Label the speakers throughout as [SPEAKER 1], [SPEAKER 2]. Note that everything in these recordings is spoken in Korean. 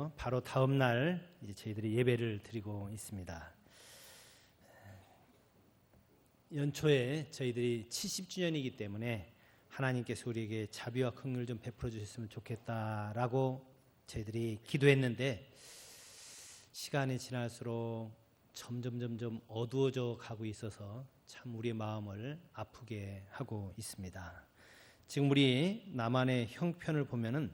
[SPEAKER 1] 나서 바로 다음 날 이제 저희들이 예배를 드리고 있습니다. 연초에 저희들이 70주년이기 때문에 하나님께서 우리에게 자비와 긍휼을 좀 베풀어 주셨으면 좋겠다라고 저희들이 기도했는데 시간이 지날수록 점점 어두워져 가고 있어서 참 우리의 마음을 아프게 하고 있습니다. 지금 우리 남한의 형편을 보면은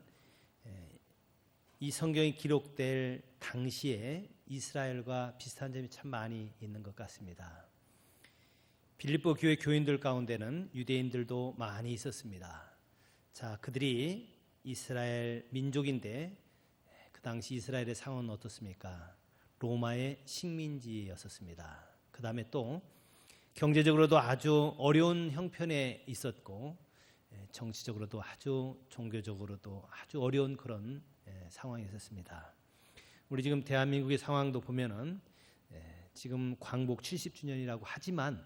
[SPEAKER 1] 이 성경이 기록될 당시에 이스라엘과 비슷한 점이 참 많이 있는 것 같습니다. 빌립보 교회 교인들 가운데는 유대인들도 많이 있었습니다. 자, 그들이 이스라엘 민족인데 그 당시 이스라엘의 상황은 어떻습니까? 로마의 식민지였었습니다. 그 다음에 또 경제적으로도 아주 어려운 형편에 있었고 정치적으로도 아주 종교적으로도 아주 어려운 그런 상황이 있었습니다. 우리 지금 대한민국의 상황도 보면은 지금 광복 70주년이라고 하지만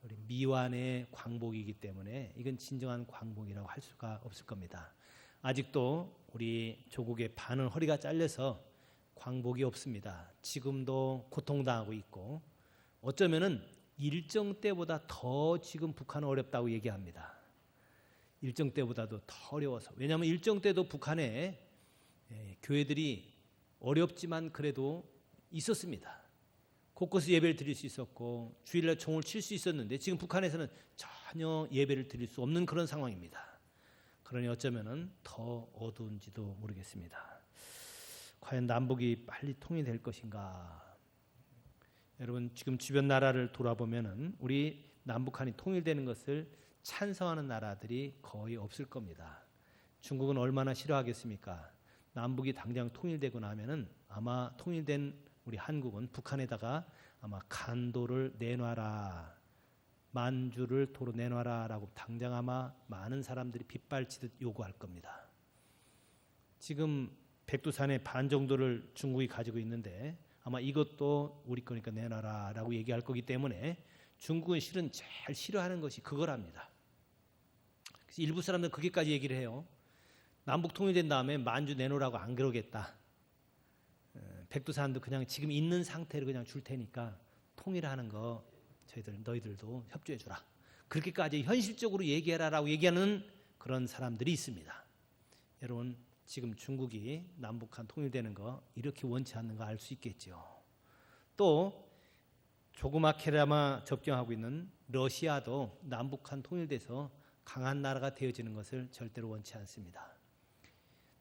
[SPEAKER 1] 우리 미완의 광복이기 때문에 이건 진정한 광복이라고 할 수가 없을 겁니다. 아직도 우리 조국의 반은 허리가 잘려서 광복이 없습니다. 지금도 고통당하고 있고 어쩌면은 일정 때보다 더 지금 북한은 어렵다고 얘기합니다. 일정 때보다도 더 어려워서. 왜냐하면 일정 때도 북한에 교회들이 어렵지만 그래도 있었습니다. 곳곳에 예배를 드릴 수 있었고 주일날 종을 칠 수 있었는데 지금 북한에서는 전혀 예배를 드릴 수 없는 그런 상황입니다. 그러니 어쩌면은 더 어두운지도 모르겠습니다. 과연 남북이 빨리 통일될 것인가? 여러분 지금 주변 나라를 돌아보면은 우리 남북한이 통일되는 것을 찬성하는 나라들이 거의 없을 겁니다. 중국은 얼마나 싫어하겠습니까? 남북이 당장 통일되고 나면은 아마 통일된 우리 한국은 북한에다가 아마 간도를 내놔라, 만주를 도로 내놔라라고 당장 아마 많은 사람들이 빗발치듯 요구할 겁니다. 지금 백두산의 반 정도를 중국이 가지고 있는데 아마 이것도 우리 거니까 내놔라라고 얘기할 거기 때문에 중국은 실은 제일 싫어하는 것이 그거랍니다. 그래서 일부 사람들은 그게까지 얘기를 해요. 남북 통일된 다음에 만주 내놓으라고 안 그러겠다. 백두산도 그냥 지금 있는 상태로 그냥 줄 테니까 통일하는 거 너희들도 협조해 주라. 그렇게까지 현실적으로 얘기해라라고 얘기하는 그런 사람들이 있습니다. 여러분 지금 중국이 남북한 통일되는 거 이렇게 원치 않는 거 알 수 있겠죠. 또 조그맣게나마 접경하고 있는 러시아도 남북한 통일돼서 강한 나라가 되어지는 것을 절대로 원치 않습니다.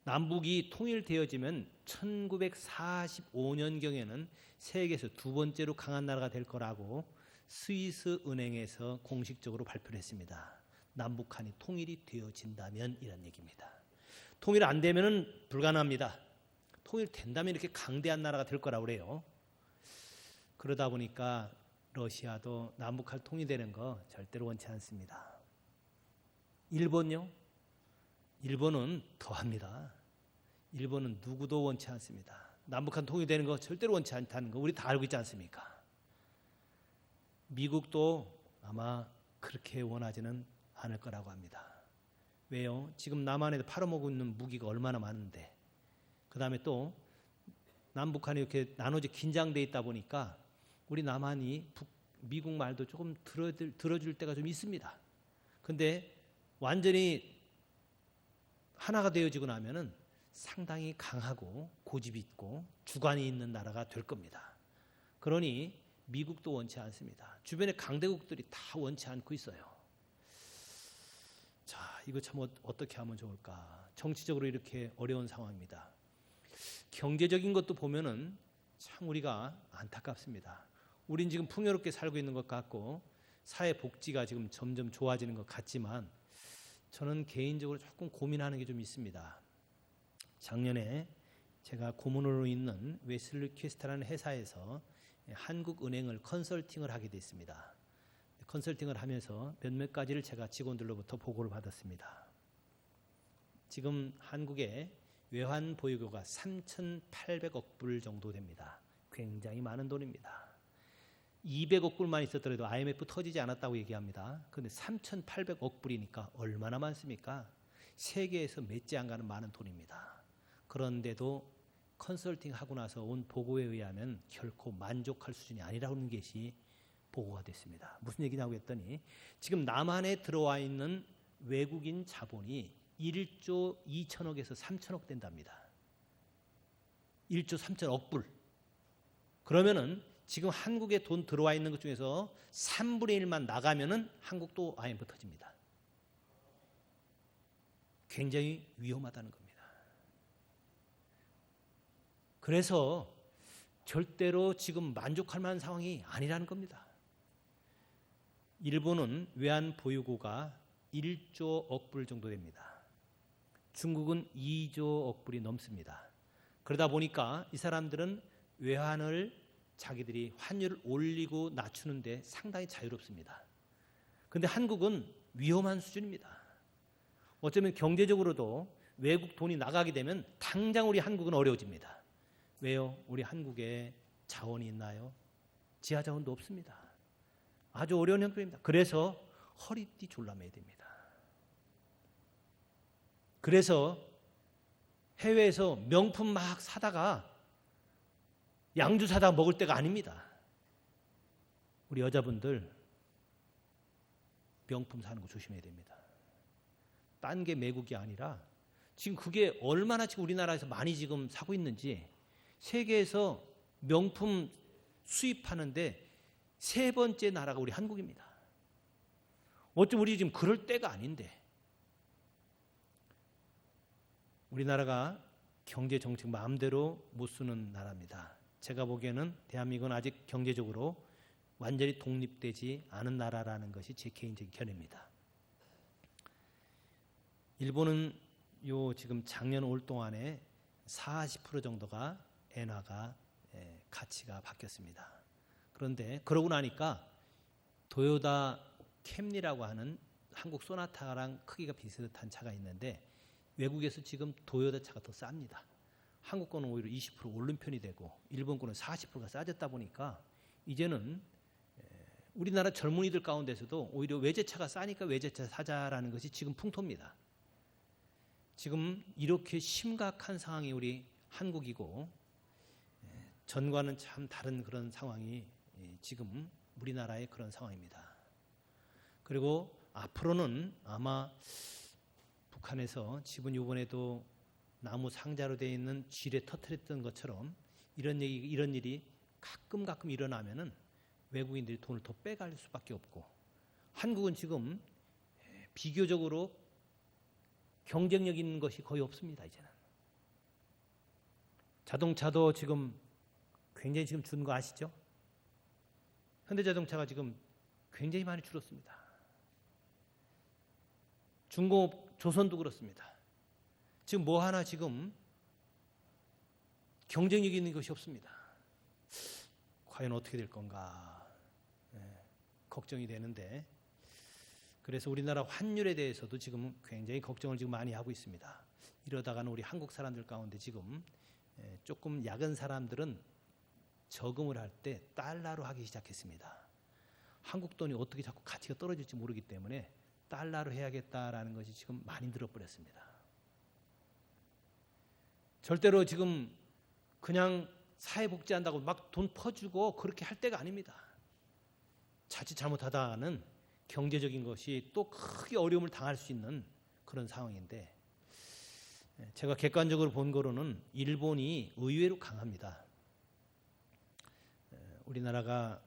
[SPEAKER 1] 남북이 통일되어지면 1945년경에는 세계에서 두 번째로 강한 나라가 될 거라고 스위스 은행에서 공식적으로 발표를 했습니다. 남북한이 통일이 되어진다면 이런 얘기입니다. 통일 안 되면은 불가능합니다. 통일된다면 이렇게 강대한 나라가 될 거라고 그래요. 그러다 보니까 러시아도 남북한 통일되는 거 절대로 원치 않습니다. 일본요? 일본은 더합니다. 일본은 누구도 원치 않습니다. 남북한 통일되는 거 절대로 원치 않다는 거 우리 다 알고 있지 않습니까? 미국도 아마 그렇게 원하지는 않을 거라고 합니다. 왜요? 지금 남한에도 팔아먹고 있는 무기가 얼마나 많은데 그 다음에 또 남북한이 이렇게 나눠져 긴장돼 있다 보니까 우리 남한이 미국 말도 조금 들어줄 때가 좀 있습니다. 근데 완전히 하나가 되어지고 나면은 상당히 강하고 고집이 있고 주관이 있는 나라가 될 겁니다. 그러니 미국도 원치 않습니다. 주변의 강대국들이 다 원치 않고 있어요. 자, 이거 참 어떻게 하면 좋을까? 정치적으로 이렇게 어려운 상황입니다. 경제적인 것도 보면은 참 우리가 안타깝습니다. 우린 지금 풍요롭게 살고 있는 것 같고 사회 복지가 지금 점점 좋아지는 것 같지만 저는 개인적으로 조금 고민하는 게 좀 있습니다. 작년에 제가 고문으로 있는 웨슬리 퀘스트라는 회사에서 한국은행을 컨설팅을 하게 됐습니다. 컨설팅을 하면서 몇몇 가지를 제가 직원들로부터 보고를 받았습니다. 지금 한국의 외환 보유고가 3,800억 불 정도 됩니다. 굉장히 많은 돈입니다. 200억 불만 있었더라도 IMF 터지지 않았다고 얘기합니다. 그런데 3,800억 불이니까 얼마나 많습니까? 세계에서 몇 째 안 가는 많은 돈입니다. 그런데도 컨설팅 하고 나서 온 보고에 의하면 결코 만족할 수준이 아니라는 것이 보고가 됐습니다. 무슨 얘기냐고 했더니 지금 남한에 들어와 있는 외국인 자본이 1조 2천억에서 3천억 된답니다. 1조 3천억 불. 그러면은 지금 한국에 돈 들어와 있는 것 중에서 3분의 1만 나가면은 한국도 IMF 터집니다. 굉장히 위험하다는 겁니다. 그래서 절대로 지금 만족할 만한 상황이 아니라는 겁니다. 일본은 외환 보유고가 1조 억불 정도 됩니다. 중국은 2조 억불이 넘습니다. 그러다 보니까 이 사람들은 외환을 자기들이 환율을 올리고 낮추는데 상당히 자유롭습니다. 그런데 한국은 위험한 수준입니다. 어쩌면 경제적으로도 외국 돈이 나가게 되면 당장 우리 한국은 어려워집니다. 왜요? 우리 한국에 자원이 있나요? 지하 자원도 없습니다. 아주 어려운 형편입니다. 그래서 허리띠 졸라매야 됩니다. 그래서 해외에서 명품 막 사다가 양주 사다 먹을 때가 아닙니다. 우리 여자분들 명품 사는 거 조심해야 됩니다. 딴 게 매국이 아니라 지금 그게 얼마나 지금 우리나라에서 많이 지금 사고 있는지 세계에서 명품 수입하는데 세 번째 나라가 우리 한국입니다. 어쩜 우리 지금 그럴 때가 아닌데 우리나라가 경제 정책 마음대로 못 쓰는 나라입니다. 제가 보기에는 대한민국은 아직 경제적으로 완전히 독립되지 않은 나라라는 것이 제 개인적인 견해입니다. 일본은 지금 작년 올 동안에 40% 정도가 엔화가 가치가 바뀌었습니다. 그런데 그러고 나니까 도요타 캠리라고 하는 한국 소나타랑 크기가 비슷한 차가 있는데 외국에서 지금 도요타 차가 더 쌉니다. 한국 거는 오히려 20% 오른 편이 되고 일본 거는 40%가 싸졌다 보니까 이제는 우리나라 젊은이들 가운데서도 오히려 외제차가 싸니까 외제차 사자라는 것이 지금 풍토입니다. 지금 이렇게 심각한 상황이 우리 한국이고 전과는 참 다른 그런 상황이 지금 우리나라의 그런 상황입니다. 그리고 앞으로는 아마 북한에서 지금 이번에도 나무 상자로 되어 있는 쥐레 터뜨렸던 것처럼 이런 일이 가끔 일어나면은 외국인들이 돈을 더 빼갈 수밖에 없고 한국은 지금 비교적으로 경쟁력 있는 것이 거의 없습니다. 이제는 자동차도 지금 굉장히 지금 준 거 아시죠? 현대자동차가 지금 굉장히 많이 줄었습니다. 중공업 조선도 그렇습니다. 지금 뭐 하나 지금 경쟁력 있는 것이 없습니다. 과연 어떻게 될 건가 걱정이 되는데 그래서 우리나라 환율에 대해서도 지금 굉장히 걱정을 지금 많이 하고 있습니다. 이러다가는 우리 한국 사람들 가운데 지금 조금 약은 사람들은 저금을 할 때 달러로 하기 시작했습니다. 한국 돈이 어떻게 자꾸 가치가 떨어질지 모르기 때문에 달러로 해야겠다라는 것이 지금 많이 늘어버렸습니다. 절대로 지금 그냥 사회복지한다고 막 돈 퍼주고 그렇게 할 때가 아닙니다. 자칫 잘못하다가는 경제적인 것이 또 크게 어려움을 당할 수 있는 그런 상황인데 제가 객관적으로 본 거로는 일본이 의외로 강합니다. 우리나라가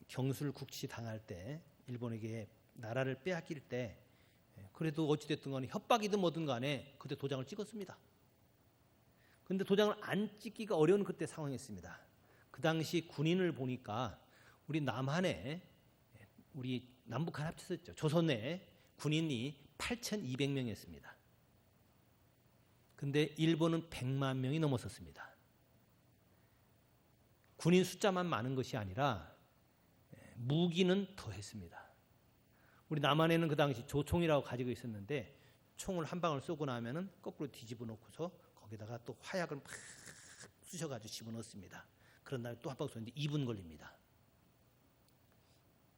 [SPEAKER 1] 경술국시 당할 때 일본에게 나라를 빼앗길 때 그래도 어찌됐든 간에 협박이든 뭐든 간에 그때 도장을 찍었습니다. 그런데 도장을 안 찍기가 어려운 그때 상황이었습니다. 그 당시 군인을 보니까 우리 남한에 우리 남북한 합쳤었죠. 조선에 군인이 8,200명이었습니다. 근데 일본은 100만 명이 넘었었습니다. 군인 숫자만 많은 것이 아니라 무기는 더했습니다. 우리 남한에는 그 당시 조총이라고 가지고 있었는데 총을 한 방울 쏘고 나면은 거꾸로 뒤집어 놓고서 거기다가 또 화약을 막 쑤셔가지고 집어넣습니다. 그런 다음에 또 한 방 쏘는데 2분 걸립니다.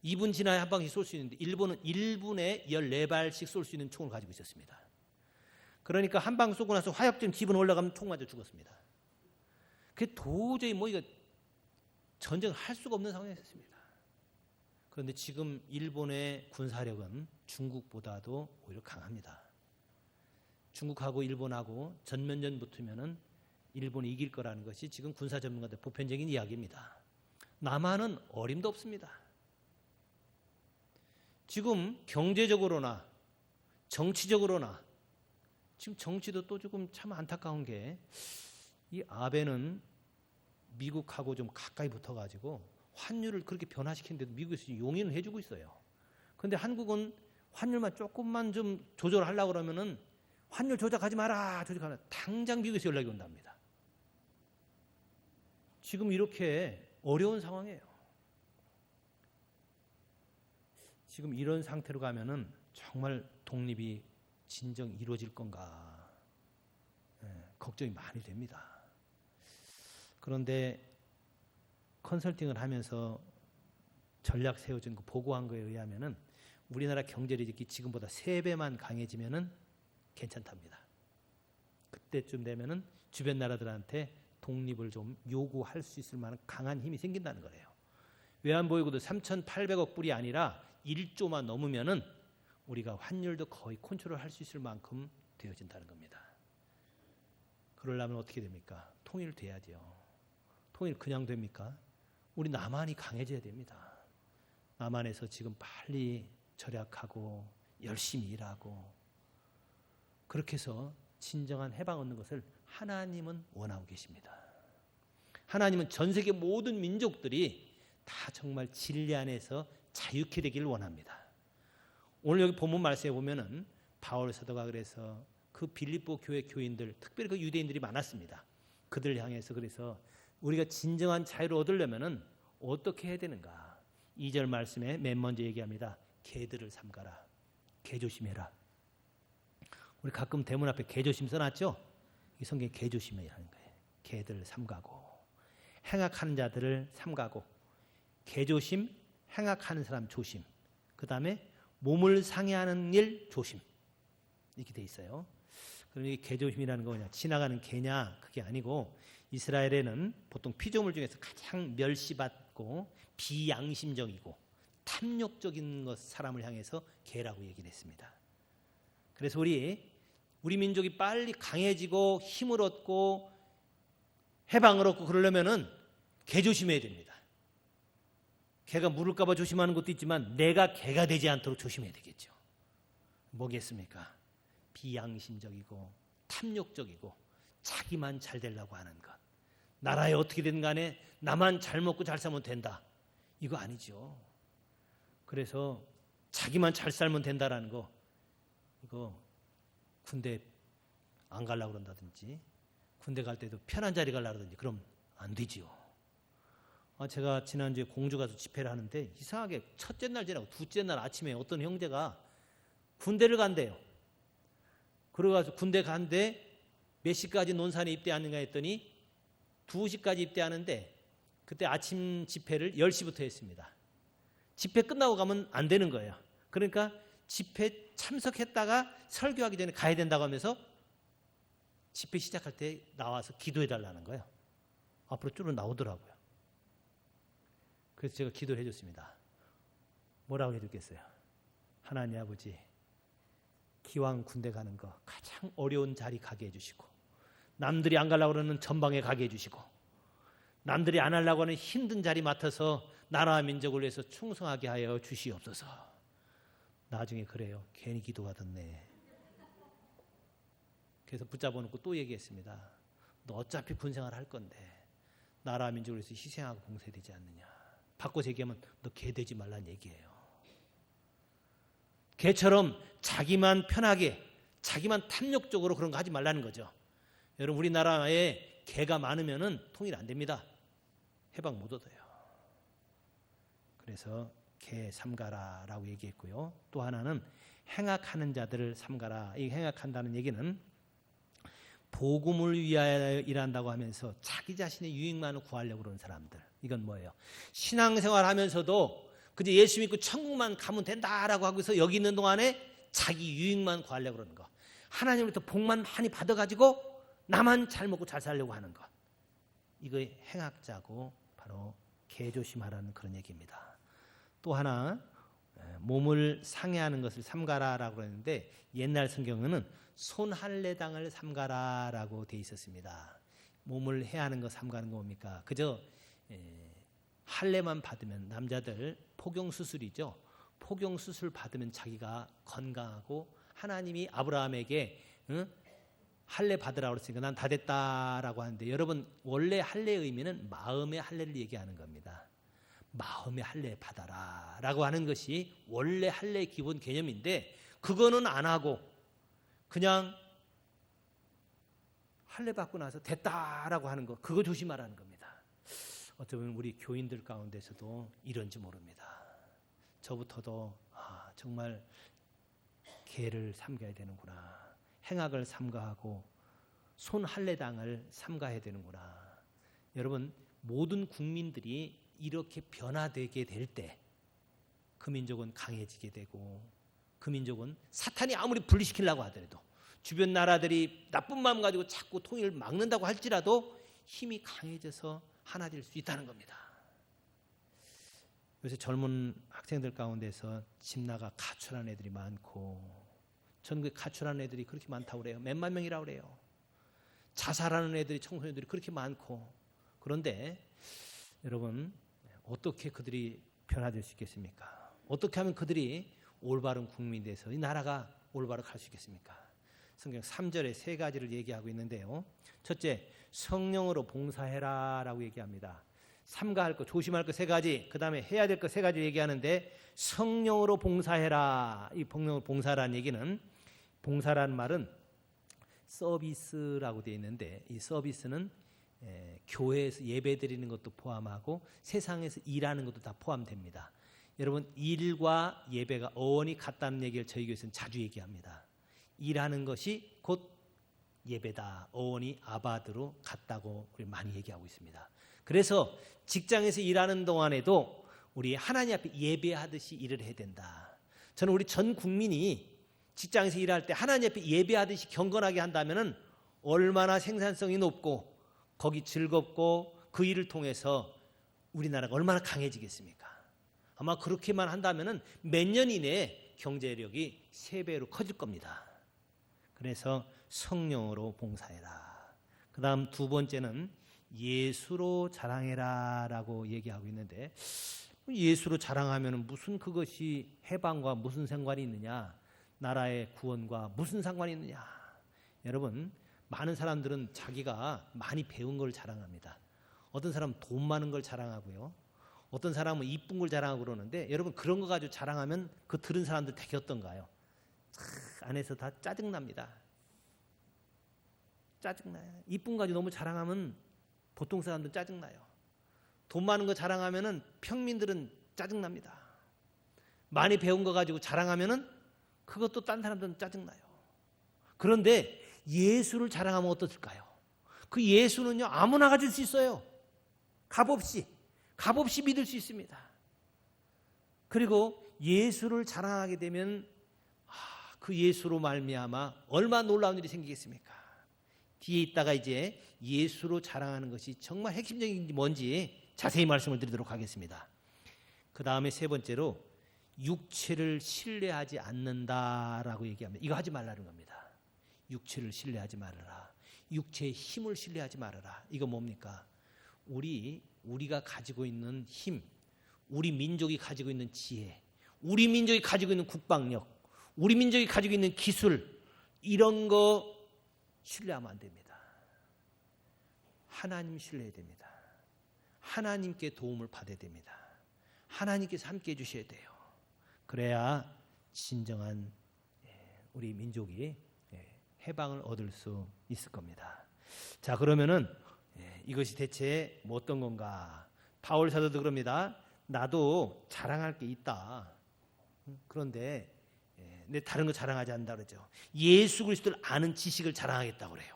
[SPEAKER 1] 2분 지나야 한 방씩 쏠 수 있는데 일본은 1분에 14발씩 쏠 수 있는 총을 가지고 있었습니다. 그러니까 한 방 쏘고 나서 화약 좀 집어넣어 올라가면 총 맞아 죽었습니다. 그게 도저히 이거 전쟁을 할 수가 없는 상황이었습니다. 그런데 지금 일본의 군사력은 중국보다도 오히려 강합니다. 중국하고 일본하고 전면전 붙으면은 일본이 이길 거라는 것이 지금 군사 전문가들 보편적인 이야기입니다. 남한은 어림도 없습니다. 지금 경제적으로나 정치적으로나 지금 정치도 또 조금 참 안타까운 게 이 아베는 미국하고 좀 가까이 붙어가지고 환율을 그렇게 변화시키는데도 미국에서 용인을 해주고 있어요. 그런데 한국은 환율만 조금만 좀 조절하려고 그러면은 환율 조작하지 마라, 조작하라. 당장 미국에서 연락이 온답니다. 지금 이렇게 어려운 상황이에요. 지금 이런 상태로 가면은 정말 독립이 진정 이루어질 건가 걱정이 많이 됩니다. 그런데 컨설팅을 하면서 전략 세워준 거 보고한 거에 의하면은 우리나라 경제력이 지금보다 3배만 강해지면은 괜찮답니다. 그때쯤 되면은 주변 나라들한테 독립을 좀 요구할 수 있을 만한 강한 힘이 생긴다는 거예요. 외환보유고도 3,800억 불이 아니라 1조만 넘으면은 우리가 환율도 거의 컨트롤할 수 있을 만큼 되어진다는 겁니다. 그러려면 어떻게 됩니까? 통일돼야죠. 통일 그냥 됩니까? 우리 남한이 강해져야 됩니다. 남한에서 지금 빨리 절약하고 열심히 일하고 그렇게 해서 진정한 해방 얻는 것을 하나님은 원하고 계십니다. 하나님은 전 세계 모든 민족들이 다 정말 진리 안에서 자유케 되기를 원합니다. 오늘 여기 본문 말씀에 보면은 바울 사도가 그래서 그 빌립보 교회 교인들, 특별히 그 유대인들이 많았습니다. 그들 향해서 그래서 우리가 진정한 자유를 얻으려면은 어떻게 해야 되는가? 2절 말씀에 맨 먼저 얘기합니다. 개들을 삼가라. 개 조심해라. 우리 가끔 대문 앞에 개 조심 써놨죠? 이 성경에 개 조심이라는 거예요. 개들 삼가고 행악하는 자들을 삼가고 개 조심, 행악하는 사람 조심. 그 다음에 몸을 상해하는 일 조심. 이렇게 돼 있어요. 그럼 이 개 조심이라는 거 뭐냐? 지나가는 개냐? 그게 아니고 이스라엘에는 보통 피조물 중에서 가장 멸시받고 비양심적이고 탐욕적인 것 사람을 향해서 개라고 얘기를 했습니다. 그래서 우리 민족이 빨리 강해지고 힘을 얻고 해방을 얻고 그러려면은 개 조심해야 됩니다. 개가 물을까 봐 조심하는 것도 있지만 내가 개가 되지 않도록 조심해야 되겠죠. 뭐겠습니까? 비양심적이고 탐욕적이고 자기만 잘 되려고 하는 것. 나라에 어떻게 된 간에 나만 잘 먹고 잘 살면 된다. 이거 아니죠. 그래서 자기만 잘 살면 된다라는 거 이거 군대 안 가려고 그런다든지 군대 갈 때도 편한 자리 가려고 그러든지 그럼 안 되지요. 제가 지난주에 공주 가서 집회를 하는데 이상하게 첫째 날 지나고 둘째 날 아침에 어떤 형제가 군대를 간대요. 그래가지고 군대 간데 몇 시까지 논산에 입대하는가 했더니 2시까지 입대하는데 그때 아침 집회를 10시부터 했습니다. 집회 끝나고 가면 안 되는 거예요. 그러니까 집회 참석했다가 설교하기 전에 가야 된다고 하면서 집회 시작할 때 나와서 기도해달라는 거예요. 앞으로 쭉 나오더라고요. 그래서 제가 기도를 해줬습니다. 뭐라고 해줬겠어요? 하나님 아버지, 기왕 군대 가는 거 가장 어려운 자리 가게 해주시고 남들이 안 가려고 그러는 전방에 가게 해주시고 남들이 안 하려고 하는 힘든 자리 맡아서 나라와 민족을 위해서 충성하게 하여 주시옵소서. 나중에 그래요. 괜히 기도가 듣네. 그래서 붙잡아 놓고 또 얘기했습니다. 너 어차피 군생활 할 건데 나라와 민족을 위해서 희생하고 봉쇄되지 않느냐. 바꿔서 얘기하면 너 개 되지 말란 얘기예요. 개처럼 자기만 편하게 자기만 탐욕적으로 그런 거 하지 말라는 거죠. 여러분 우리나라에 개가 많으면은 통일 안 됩니다. 해방 못 얻어요. 그래서 개 삼가라라고 얘기했고요. 또 하나는 행악하는 자들을 삼가라. 이 행악한다는 얘기는 복음을 위하여 일한다고 하면서 자기 자신의 유익만을 구하려고 그러는 사람들. 이건 뭐예요? 신앙생활 하면서도 그저 예수 믿고 천국만 가면 된다라고 하고서 여기 있는 동안에 자기 유익만 구하려고 그러는 거. 하나님으로부터 복만 많이 받아가지고 나만 잘 먹고 잘 살려고 하는 것. 이거 행악자고 바로 개조심하라는 그런 얘기입니다. 또 하나 몸을 상해하는 것을 삼가라라고 했는데 옛날 성경에는 손할례당을 삼가라라고 돼 있었습니다. 몸을 해하는 거 삼가는 거 뭡니까? 그저 할례만 받으면 남자들 포경수술이죠. 포경수술 받으면 자기가 건강하고 하나님이 아브라함에게 할례 받으라고 했으니까 난 다 됐다라고 하는데 여러분 원래 할례의 의미는 마음의 할례를 얘기하는 겁니다. 마음의 할례 받아라 라고 하는 것이 원래 할례의 기본 개념인데 그거는 안 하고 그냥 할례 받고 나서 됐다라고 하는 거 그거 조심하라는 겁니다. 어쩌면 우리 교인들 가운데서도 이런지 모릅니다. 저부터도 정말 개를 삼가야 되는구나. 행악을 삼가하고 손할례당을 삼가해야 되는구나. 여러분 모든 국민들이 이렇게 변화되게 될 때 그 민족은 강해지게 되고 그 민족은 사탄이 아무리 분리시키려고 하더라도 주변 나라들이 나쁜 마음 가지고 자꾸 통일을 막는다고 할지라도 힘이 강해져서 하나 될 수 있다는 겁니다. 요새 젊은 학생들 가운데서 집 나가 가출한 애들이 많고 전국에 가출한 애들이 그렇게 많다고 그래요. 몇만 명이라고 그래요. 자살하는 애들이 청소년들이 그렇게 많고 그런데 여러분 어떻게 그들이 변화될 수 있겠습니까? 어떻게 하면 그들이 올바른 국민이 돼서 이 나라가 올바로 갈 수 있겠습니까? 성경 3절에 세 가지를 얘기하고 있는데요. 첫째, 성령으로 봉사해라 라고 얘기합니다. 삼가할 것, 조심할 것 세 가지, 그 다음에 해야 될 것 세 가지 얘기하는데 성령으로 봉사해라. 이 봉사라는 얘기는 봉사라는 말은 서비스라고 되어 있는데 이 서비스는 교회에서 예배 드리는 것도 포함하고 세상에서 일하는 것도 다 포함됩니다. 여러분 일과 예배가 어원이 같다는 얘기를 저희 교회에서는 자주 얘기합니다. 일하는 것이 곧 예배다. 어원이 아바드로 같다고 우리 많이 얘기하고 있습니다. 그래서 직장에서 일하는 동안에도 우리 하나님 앞에 예배하듯이 일을 해야 된다. 저는 우리 전 국민이 직장에서 일할 때 하나님 앞에 예배하듯이 경건하게 한다면 얼마나 생산성이 높고 거기 즐겁고 그 일을 통해서 우리나라가 얼마나 강해지겠습니까? 아마 그렇게만 한다면 몇 년 이내에 경제력이 3배로 커질 겁니다. 그래서 성령으로 봉사해라. 그 다음 두 번째는 예수로 자랑해라 라고 얘기하고 있는데 예수로 자랑하면 무슨 그것이 해방과 무슨 상관이 있느냐, 나라의 구원과 무슨 상관이 있느냐. 여러분 많은 사람들은 자기가 많이 배운 걸 자랑합니다. 어떤 사람은 돈 많은 걸 자랑하고요, 어떤 사람은 이쁜 걸 자랑하고 그러는데 여러분 그런 거 가지고 자랑하면 그 들은 사람들 되게 어떤가요? 안에서 다 짜증납니다. 짜증나요. 이쁜 거 가지고 너무 자랑하면 보통 사람들은 짜증나요. 돈 많은 거 자랑하면은 평민들은 짜증납니다. 많이 배운 거 가지고 자랑하면은 그것도 딴 사람들은 짜증나요. 그런데 예수를 자랑하면 어떨까요? 그 예수는요 아무나 가질 수 있어요. 값없이 믿을 수 있습니다. 그리고 예수를 자랑하게 되면 그 예수로 말미암아 얼마나 놀라운 일이 생기겠습니까? 뒤에 있다가 이제 예수로 자랑하는 것이 정말 핵심적인지 뭔지 자세히 말씀을 드리도록 하겠습니다. 그 다음에 세 번째로 육체를 신뢰하지 않는다라고 얘기합니다. 이거 하지 말라는 겁니다. 육체를 신뢰하지 말아라. 육체의 힘을 신뢰하지 말아라. 이거 뭡니까? 우리가 가지고 있는 힘, 우리 민족이 가지고 있는 지혜, 우리 민족이 가지고 있는 국방력, 우리 민족이 가지고 있는 기술, 이런 거 신뢰하면 안 됩니다. 하나님 신뢰해야 됩니다. 하나님께 도움을 받아야 됩니다. 하나님께서 함께 해주셔야 돼요. 그래야 진정한 우리 민족이 해방을 얻을 수 있을 겁니다. 자, 그러면은 이것이 대체 뭐 어떤 건가? 바울 사도도 그럽니다. 나도 자랑할 게 있다. 그런데 내 다른 거 자랑하지 않는다 그러죠. 예수 그리스도를 아는 지식을 자랑하겠다고 그래요.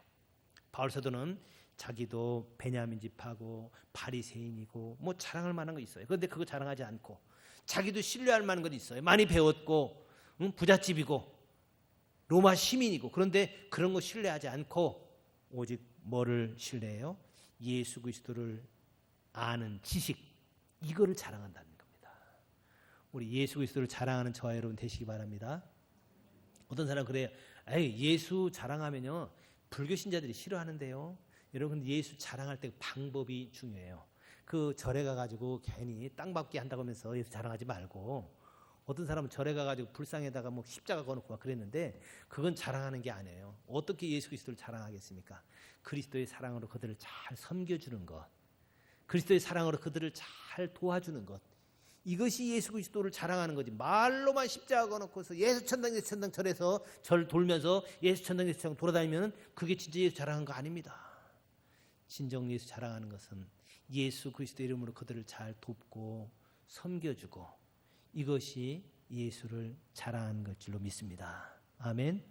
[SPEAKER 1] 바울 사도는 자기도 베냐민 집하고 바리새인이고 뭐 자랑할 만한 거 있어요. 그런데 그거 자랑하지 않고 자기도 신뢰할 만한 것 있어요. 많이 배웠고 부잣집이고 로마 시민이고, 그런데 그런 거 신뢰하지 않고 오직 뭐를 신뢰해요? 예수 그리스도를 아는 지식, 이거를 자랑한다는 겁니다. 우리 예수 그리스도를 자랑하는 저와 여러분 되시기 바랍니다. 어떤 사람 그래요. 예수 자랑하면요 불교 신자들이 싫어하는데요. 여러분 예수 자랑할 때 방법이 중요해요. 그 절에 가가지고 괜히 땅 밟기 한다고 하면서 예수 자랑하지 말고, 어떤 사람은 절에 가가지고 불상에다가 뭐 십자가 거놓고 막 그랬는데 그건 자랑하는 게 아니에요. 어떻게 예수 그리스도를 자랑하겠습니까? 그리스도의 사랑으로 그들을 잘 섬겨주는 것, 그리스도의 사랑으로 그들을 잘 도와주는 것, 이것이 예수 그리스도를 자랑하는 거지. 말로만 십자가 거놓고서 예수 천당 예수 천당 절에서 절 돌면서 예수 천당 예수 천당 돌아다니면 그게 진짜 예수 자랑한 거 아닙니다. 진정 예수 자랑하는 것은 예수 그리스도 이름으로 그들을 잘 돕고 섬겨주고, 이것이 예수를 자랑하는 것 줄로 믿습니다. 아멘.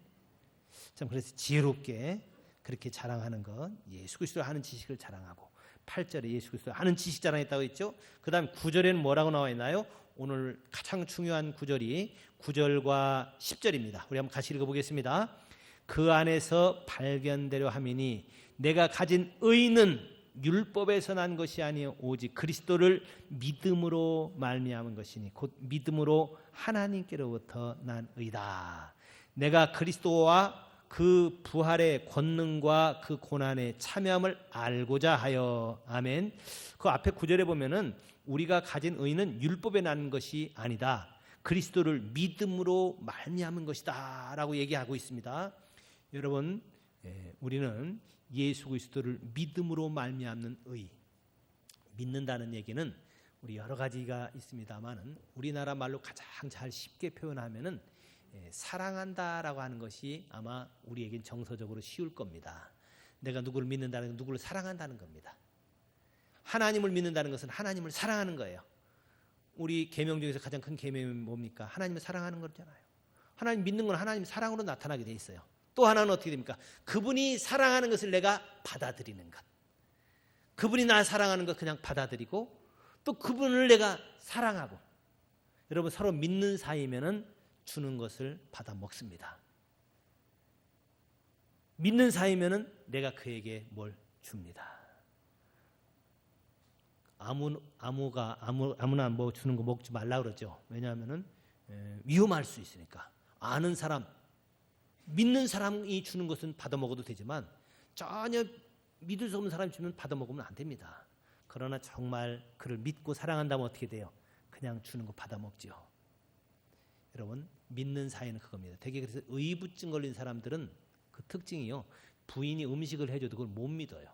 [SPEAKER 1] 참 그래서 지혜롭게 그렇게 자랑하는 것, 예수 그리스도를 아는 지식을 자랑하고, 8절에 예수 그리스도를 아는 지식 자랑했다고 했죠. 그 다음 9절에는 뭐라고 나와 있나요? 오늘 가장 중요한 구절이 9절과 10절입니다. 우리 한번 같이 읽어보겠습니다. 그 안에서 발견되려 함이니 내가 가진 의는 율법에서 난 것이 아니요 오직 그리스도를 믿음으로 말미암은 것이니 곧 믿음으로 하나님께로부터 난 의다. 내가 그리스도와 그 부활의 권능과 그 고난의 참여함을 알고자 하여. 아멘. 그 앞에 구절에 보면은 우리가 가진 의는 율법에 난 것이 아니다, 그리스도를 믿음으로 말미암은 것이다 라고 얘기하고 있습니다. 여러분, 우리는 예수 그리스도를 믿음으로 말미암는 의, 믿는다는 얘기는 우리 여러 가지가 있습니다만은 우리나라 말로 가장 잘 쉽게 표현하면은 사랑한다라고 하는 것이 아마 우리에겐 정서적으로 쉬울 겁니다. 내가 누구를 믿는다는 건 누구를 사랑한다는 겁니다. 하나님을 믿는다는 것은 하나님을 사랑하는 거예요. 우리 계명 중에서 가장 큰 계명이 뭡니까? 하나님을 사랑하는 거잖아요. 하나님 믿는 건 하나님 사랑으로 나타나게 돼 있어요. 또 하나는 어떻게 됩니까? 그분이 사랑하는 것을 내가 받아들이는 것. 그분이 나 사랑하는 것 그냥 받아들이고, 또 그분을 내가 사랑하고. 여러분, 서로 믿는 사이면은 주는 것을 받아 먹습니다. 믿는 사이면은 내가 그에게 뭘 줍니다. 아무나 뭐 주는 거 먹지 말라 그러죠. 왜냐하면은 위험할 수 있으니까. 아는 사람, 믿는 사람이 주는 것은 받아 먹어도 되지만 전혀 믿을 수 없는 사람이 주면 받아 먹으면 안 됩니다. 그러나 정말 그를 믿고 사랑한다면 어떻게 돼요? 그냥 주는 거 받아 먹죠. 여러분, 믿는 사이는 그겁니다. 되게 그래서 의부증 걸린 사람들은 그 특징이요, 부인이 음식을 해줘도 그걸 못 믿어요.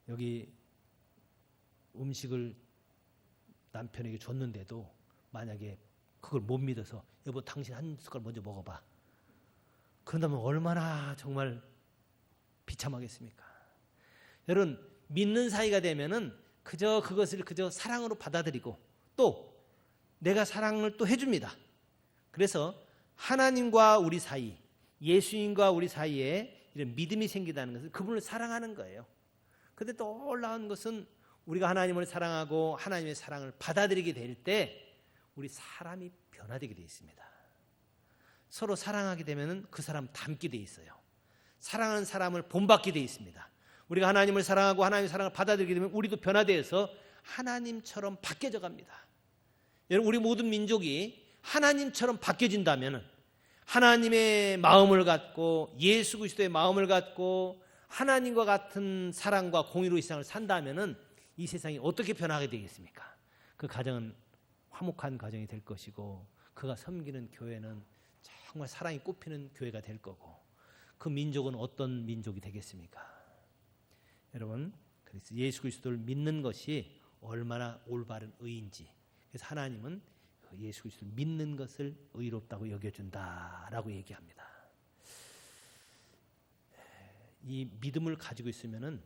[SPEAKER 1] 여기 음식을 남편에게 줬는데도 만약에 그걸 못 믿어서 여보 당신 한 숟갈 먼저 먹어봐, 그런다면 얼마나 정말 비참하겠습니까? 여러분, 믿는 사이가 되면은 그저 그것을 그저 사랑으로 받아들이고 또 내가 사랑을 또 해줍니다. 그래서 하나님과 우리 사이, 예수님과 우리 사이에 이런 믿음이 생기다는 것은 그분을 사랑하는 거예요. 그런데 또 올라온 것은 우리가 하나님을 사랑하고 하나님의 사랑을 받아들이게 될 때 우리 사람이 변화되게 되어 있습니다. 서로 사랑하게 되면 그 사람 닮게 되어 있어요. 사랑하는 사람을 본받게 되어 있습니다. 우리가 하나님을 사랑하고 하나님의 사랑을 받아들이게 되면 우리도 변화되어서 하나님처럼 바뀌어져 갑니다. 여러분, 우리 모든 민족이 하나님처럼 바뀌어진다면, 하나님의 마음을 갖고 예수 그리스도의 마음을 갖고 하나님과 같은 사랑과 공의로 이 세상을 산다면 이 세상이 어떻게 변하게 되겠습니까? 그 가정은 화목한 가정이 될 것이고, 그가 섬기는 교회는 정말 사랑이 꽃피는 교회가 될 거고, 그 민족은 어떤 민족이 되겠습니까? 여러분, 그래서 예수 그리스도를 믿는 것이 얼마나 올바른 의인지, 그래서 하나님은 예수 그리스도를 믿는 것을 의롭다고 여겨준다라고 얘기합니다. 이 믿음을 가지고 있으면은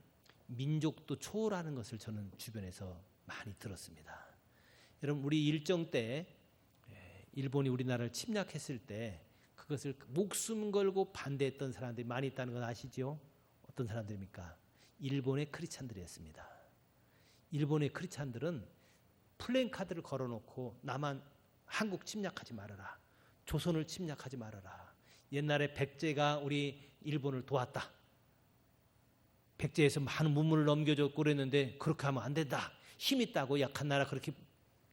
[SPEAKER 1] 민족도 초월하는 것을 저는 주변에서 많이 들었습니다. 여러분, 우리 일정 때 일본이 우리나라를 침략했을 때 그것을 목숨 걸고 반대했던 사람들이 많이 있다는 건 아시죠? 어떤 사람들입니까? 일본의 크리스찬들이었습니다. 일본의 크리스찬들은 플랜카드를 걸어놓고 남한 한국 침략하지 말아라, 조선을 침략하지 말아라, 옛날에 백제가 우리 일본을 도왔다, 백제에서 많은 문물을 넘겨줬고 그랬는데 그렇게 하면 안 된다. 힘 있다고 약한 나라 그렇게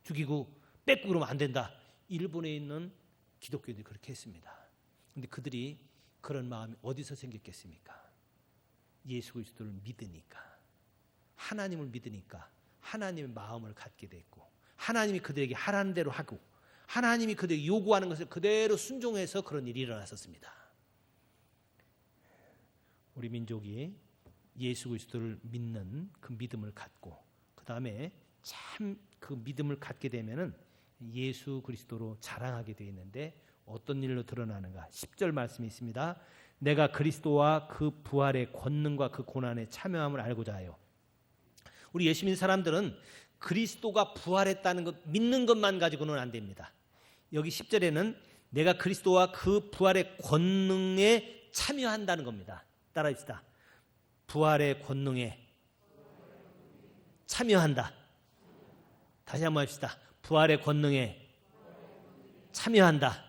[SPEAKER 1] 죽이고 뺏고 그러면 안 된다. 일본에 있는 기독교인들이 그렇게 했습니다. 그런데 그들이 그런 마음이 어디서 생겼겠습니까? 예수 그리스도를 믿으니까, 하나님을 믿으니까 하나님의 마음을 갖게 됐고, 하나님이 그들에게 하라는 대로 하고, 하나님이 그들에게 요구하는 것을 그대로 순종해서 그런 일이 일어났었습니다. 우리 민족이 예수 그리스도를 믿는 그 믿음을 갖고, 그 다음에 참 그 믿음을 갖게 되면은 예수 그리스도로 자랑하게 되어 있는데 어떤 일로 드러나는가? 10절 말씀이 있습니다. 내가 그리스도와 그 부활의 권능과 그 고난에 참여함을 알고자 하여. 우리 예수 믿는 사람들은 그리스도가 부활했다는 것 믿는 것만 가지고는 안 됩니다. 여기 10절에는 내가 그리스도와 그 부활의 권능에 참여한다는 겁니다. 따라합시다. 부활의 권능에 참여한다. 다시 한번 합시다. 부활의 권능에 참여한다.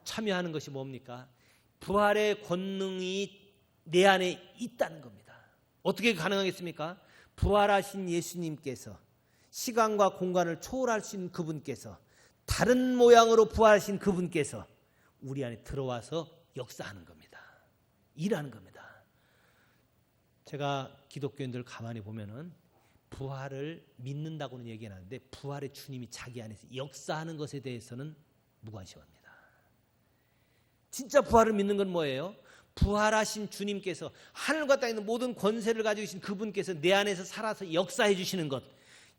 [SPEAKER 1] 참여하는 것이 뭡니까? 부활의 권능이 내 안에 있다는 겁니다. 어떻게 가능하겠습니까? 부활하신 예수님께서, 시간과 공간을 초월할 수 있는 그분께서, 다른 모양으로 부활하신 그분께서 우리 안에 들어와서 역사하는 겁니다. 일하는 겁니다. 제가 기독교인들 가만히 보면은 부활을 믿는다고는 얘기 안 하는데 부활의 주님이 자기 안에서 역사하는 것에 대해서는 무관심합니다. 진짜 부활을 믿는 건 뭐예요? 부활하신 주님께서, 하늘과 땅에 있는 모든 권세를 가지고 계신 그분께서 내 안에서 살아서 역사해 주시는 것,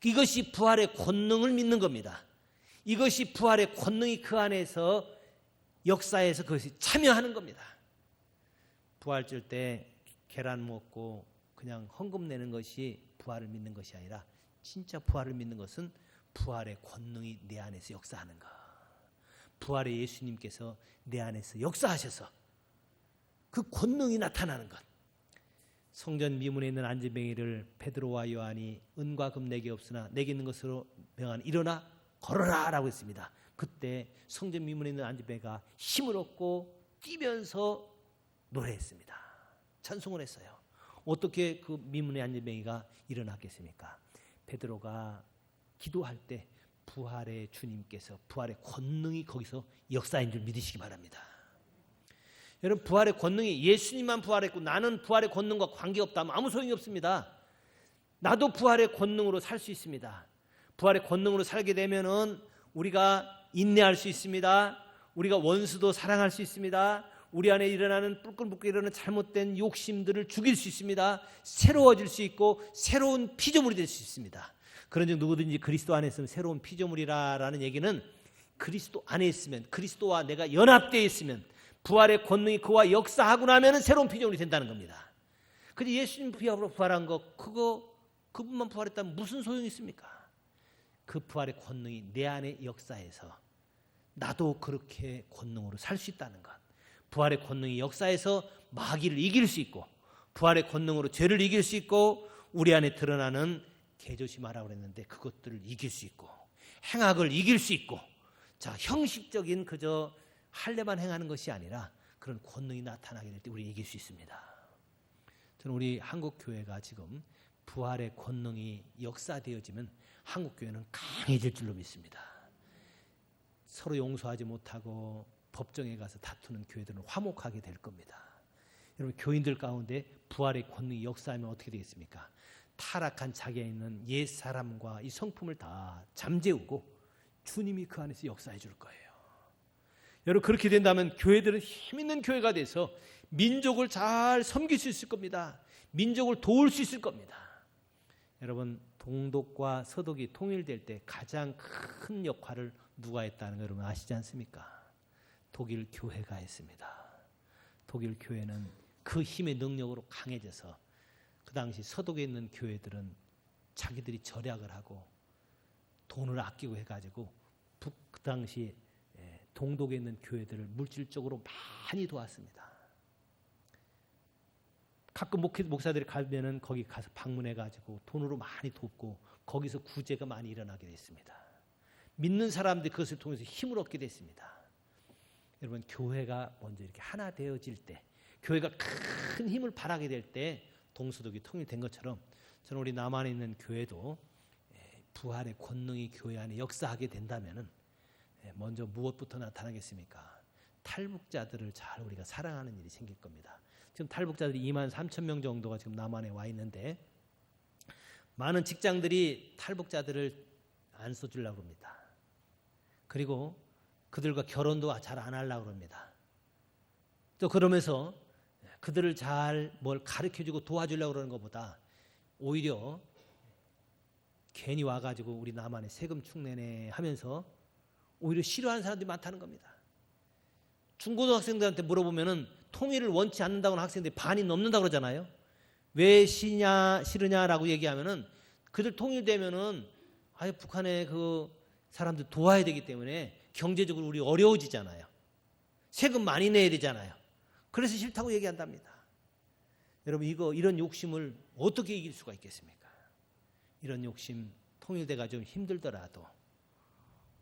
[SPEAKER 1] 이것이 부활의 권능을 믿는 겁니다. 이것이 부활의 권능이 그 안에서 역사해서 그것이 참여하는 겁니다. 부활절 때 계란 먹고 그냥 헌금 내는 것이 부활을 믿는 것이 아니라 진짜 부활을 믿는 것은 부활의 권능이 내 안에서 역사하는 것. 부활의 예수님께서 내 안에서 역사하셔서 그 권능이 나타나는 것. 성전 미문에 있는 안진뱅이를 베드로와 요한이 은과 금 내게 없으나 내게 있는 것으로 명하니 일어나 걸어라 라고 했습니다. 그때 성전 미문에 있는 안진뱅이가 힘을 얻고 뛰면서 노래했습니다. 찬송을 했어요. 어떻게 그 미문의 안진뱅이가 일어났겠습니까? 베드로가 기도할 때 부활의 주님께서, 부활의 권능이 거기서 역사인 줄 믿으시기 바랍니다. 여러분, 부활의 권능이 예수님만 부활했고 나는 부활의 권능과 관계없다면 아무 소용이 없습니다. 나도 부활의 권능으로 살 수 있습니다. 부활의 권능으로 살게 되면은 우리가 인내할 수 있습니다. 우리가 원수도 사랑할 수 있습니다. 우리 안에 일어나는 뿔끈뿔끈 일어나는 잘못된 욕심들을 죽일 수 있습니다. 새로워질 수 있고 새로운 피조물이 될 수 있습니다. 그런즉 누구든지 그리스도 안에 있으면 새로운 피조물이라는 얘기는 그리스도 안에 있으면, 그리스도와 내가 연합되어 있으면, 부활의 권능이 그와 역사하고 나면 새로운 피조물이 된다는 겁니다. 근데 예수님 부활한 거, 그분만 부활했다면 무슨 소용이 있습니까? 그 부활의 권능이 내 안에 역사해서 나도 그렇게 권능으로 살 수 있다는 것. 부활의 권능이 역사해서 마귀를 이길 수 있고, 부활의 권능으로 죄를 이길 수 있고, 우리 안에 드러나는 개조심하라고 그랬는데 그것들을 이길 수 있고, 행악을 이길 수 있고, 자, 형식적인 그저 할례만 행하는 것이 아니라 그런 권능이 나타나게 될 때 우리 이길 수 있습니다. 저는 우리 한국교회가 지금 부활의 권능이 역사되어지면 한국교회는 강해질 줄로 믿습니다. 서로 용서하지 못하고 법정에 가서 다투는 교회들은 화목하게 될 겁니다. 여러분, 교인들 가운데 부활의 권능이 역사하면 어떻게 되겠습니까? 타락한 자기에 있는 옛 사람과 이 성품을 다 잠재우고 주님이 그 안에서 역사해 줄 거예요. 여러분, 그렇게 된다면 교회들은 힘있는 교회가 돼서 민족을 잘 섬길 수 있을 겁니다. 민족을 도울 수 있을 겁니다. 여러분, 동독과 서독이 통일될 때 가장 큰 역할을 누가 했다는 거 여러분 아시지 않습니까? 독일 교회가 했습니다. 독일 교회는 그 힘의 능력으로 강해져서 그 당시 서독에 있는 교회들은 자기들이 절약을 하고 돈을 아끼고 해가지고 그 당시 동독에 있는 교회들을 물질적으로 많이 도왔습니다. 가끔 목사들이 가면은 거기 가서 방문해가지고 돈으로 많이 돕고 거기서 구제가 많이 일어나게 됐습니다. 믿는 사람들이 그것을 통해서 힘을 얻게 됐습니다. 여러분, 교회가 먼저 이렇게 하나 되어질 때, 교회가 큰 힘을 발하게 될 때 동서독이 통일된 것처럼 저는 우리 남한에 있는 교회도 부활의 권능이 교회 안에 역사하게 된다면은 먼저 무엇부터 나타나겠습니까? 탈북자들을 잘 우리가 사랑하는 일이 생길 겁니다. 지금 탈북자들이 2만 3천 명 정도가 지금 남한에 와 있는데 많은 직장들이 탈북자들을 안 써주려고 합니다. 그리고 그들과 결혼도 잘 안 하려고 합니다. 또 그러면서 그들을 잘 뭘 가르쳐주고 도와주려고 그러는 것보다 오히려 괜히 와가지고 우리 남한에 세금 축내네 하면서 오히려 싫어하는 사람들이 많다는 겁니다. 중고등학생들한테 물어보면은 통일을 원치 않는다고는 학생들이 반이 넘는다고 그러잖아요. 왜 싫으냐라고 얘기하면은 그들 통일되면은 아예 북한의 그 사람들 도와야 되기 때문에 경제적으로 우리 어려워지잖아요. 세금 많이 내야 되잖아요. 그래서 싫다고 얘기한답니다. 여러분 이런 욕심을 어떻게 이길 수가 있겠습니까? 이런 욕심 통일대가 좀 힘들더라도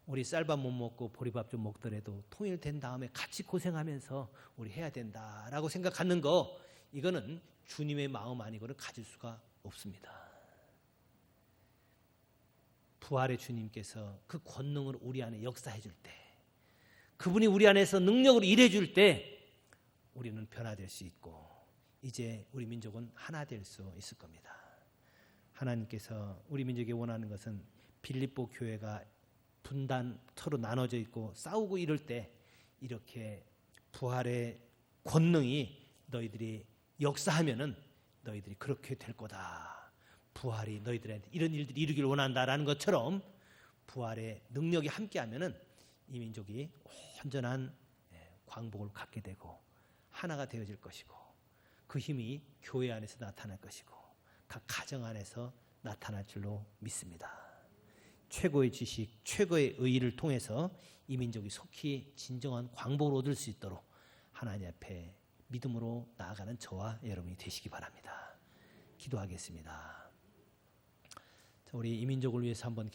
[SPEAKER 1] 우리 쌀밥 못 먹고 보리밥 좀 먹더라도 통일된 다음에 같이 고생하면서 우리 해야 된다라고 생각 갖는 거 이거는 주님의 마음 아니고는 가질 수가 없습니다. 부활의 주님께서 그 권능을 우리 안에 역사해 줄 때 그분이 우리 안에서 능력으로 일해 줄 때 우리는 변화될 수 있고 이제 우리 민족은 하나 될 수 있을 겁니다. 하나님께서 우리 민족이 원하는 것은 빌립보 교회가 분단 서로 나눠져 있고 싸우고 이럴 때 이렇게 부활의 권능이 너희들이 역사하면은 너희들이 그렇게 될 거다. 부활이 너희들한테 이런 일들이 이루기를 원한다라는 것처럼 부활의 능력이 함께하면은 이 민족이 온전한 광복을 갖게 되고 하나가 되어질 것이고 그 힘이 교회 안에서 나타날 것이고 각 가정 안에서 나타날 줄로 믿습니다. 최고의 지식, 최고의 의의를 통해서 이 민족이 속히 진정한 광복을 얻을 수 있도록 하나님 앞에 믿음으로 나아가는 저와 여러분이 되시기 바랍니다. 기도하겠습니다. 우리 이 민족을 위해서 한번